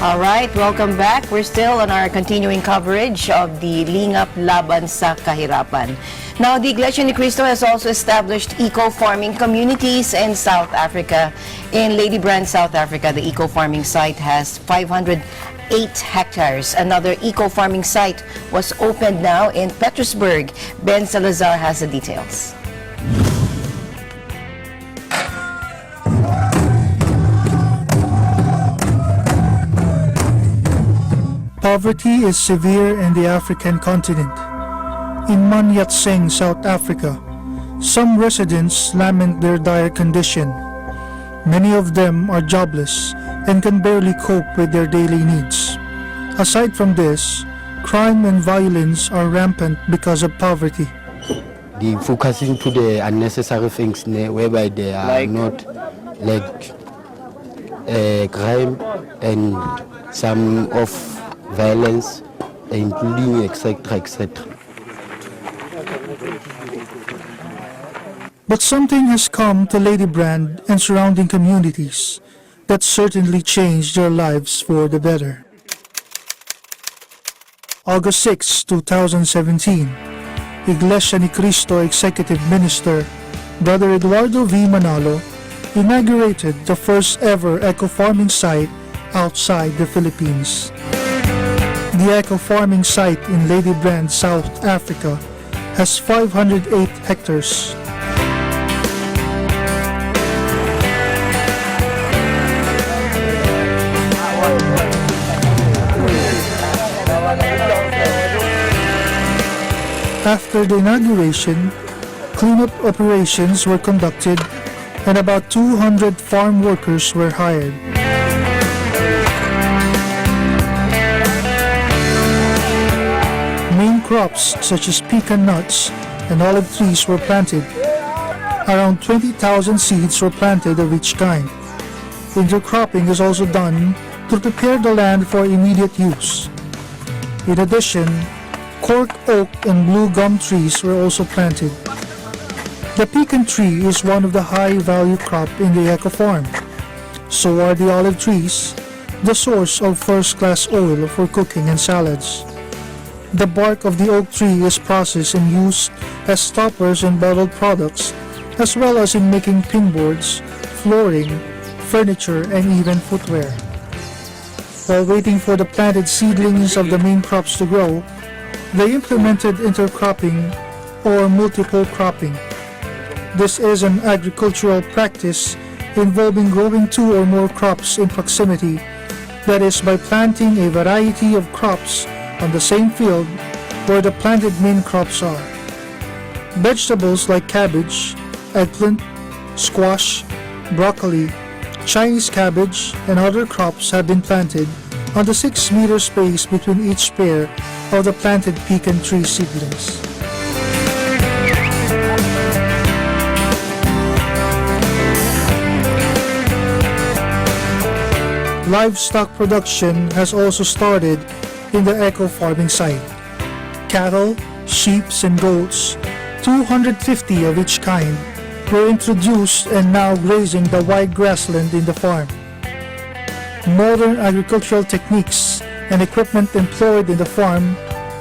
All right, welcome back. We're still on our continuing coverage of the Lingap Laban sa Kahirapan. Now, the Iglesia ni Cristo has also established eco-farming communities in South Africa. In Lady Brand, South Africa, the eco-farming site has 508 hectares. Another eco-farming site was opened now in Petersburg. Ben Salazar has the details. Poverty is severe in the African continent. In Manyatseng, South Africa, some residents lament their dire condition. Many of them are jobless and can barely cope with their daily needs. Aside from this, crime and violence are rampant because of poverty. They focusing to the unnecessary things whereby they are not like crime and some of violence, including etc. etc. But something has come to Lady Brand and surrounding communities that certainly changed their lives for the better. August 6, 2017, Iglesia ni Cristo Executive Minister Brother Eduardo V. Manalo inaugurated the first ever eco-farming site outside the Philippines. The eco-farming site in Lady Brand, South Africa has 508 hectares. After the inauguration, cleanup operations were conducted and about 200 farm workers were hired. Main crops such as pecan nuts and olive trees were planted. Around 20,000 seeds were planted of each kind. Intercropping is also done to prepare the land for immediate use. In addition, cork oak and blue gum trees were also planted. The pecan tree is one of the high-value crop in the eco-farm. So are the olive trees, the source of first-class oil for cooking and salads. The bark of the oak tree is processed and used as stoppers in bottled products, as well as in making pinboards, flooring, furniture, and even footwear. While waiting for the planted seedlings of the main crops to grow, they implemented intercropping or multiple cropping. This is an agricultural practice involving growing two or more crops in proximity, that is, by planting a variety of crops on the same field where the planted main crops are. Vegetables like cabbage, eggplant, squash, broccoli, Chinese cabbage, and other crops have been planted on the 6-meter space between each pair of the planted pecan tree seedlings. Livestock production has also started in the eco-farming site. Cattle, sheep, and goats, 250 of each kind, were introduced and now grazing the wide grassland in the farm. Modern agricultural techniques and equipment employed in the farm,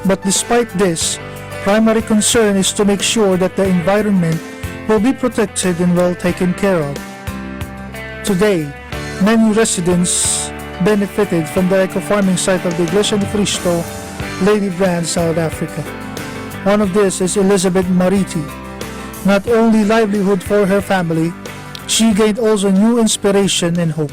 but despite this, primary concern is to make sure that the environment will be protected and well taken care of. Today, many residents benefited from the eco-farming site of the Iglesia ni Cristo, Lady Brand, South Africa. One of these is Elizabeth Mariti. Not only livelihood for her family, she gained also new inspiration and hope.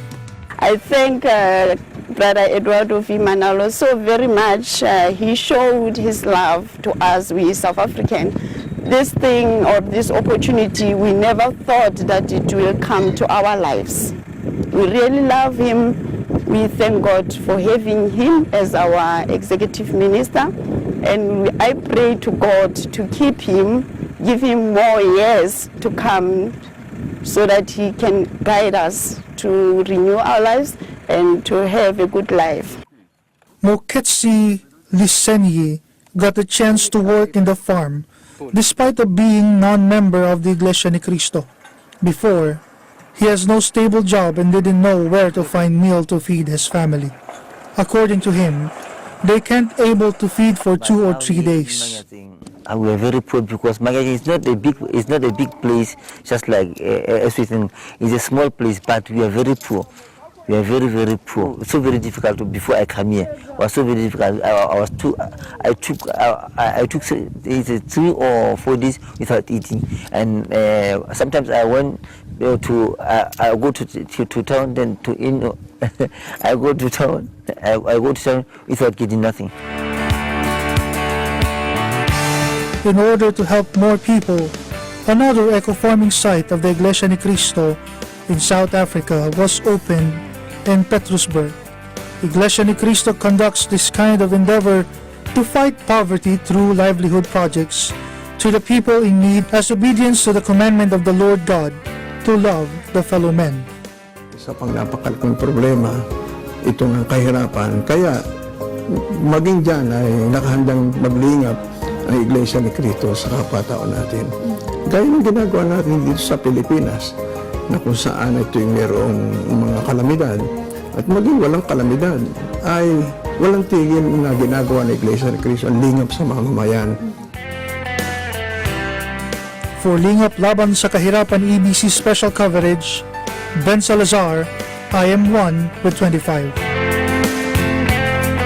I thank Brother Eduardo V. Manalo so very much. He showed his love to us, we South African. This thing or this opportunity, we never thought that it will come to our lives. We really love him. We thank God for having him as our executive minister, and I pray to God to keep him, give him more years to come so that he can guide us to renew our lives and to have a good life. Moketsi Lisenyi got a chance to work in the farm despite of being non-member of the Iglesia ni Cristo. Before, he has no stable job and didn't know where to find meal to feed his family. According to him, they can't able to feed for 2 or 3 days. We are very poor because Magasin is not a big place, just like Sweden. It's a small place, but we are very poor. We are very, very poor. It's so very difficult before I come here. It was so very difficult. I took 3 or 4 days without eating, and sometimes I went to I go to town, then to I go to town. I go to town without getting nothing. In order to help more people, another eco-farming site of the Iglesia ni Cristo in South Africa was opened in Petrusburg. Iglesia ni Cristo conducts this kind of endeavor to fight poverty through livelihood projects to the people in need as obedience to the commandment of the Lord God to love the fellow men. Isa pang napakalaking problema, itong ang kahirapan. Kaya maging dyan ay nakahandang maglingap ang Iglesia ni Cristo sa kapwa-tao natin. Gaya ng ginagawa natin dito sa Pilipinas, na kung saan ito yung mayroong mga kalamidad, at maging walang kalamidad, ay walang tigil na ginagawa ng Iglesia ni Cristo ang lingap sa mga mamayan. For Lingap Laban sa Kahirapan EBC Special Coverage, Ben Salazar, IM1 with 25.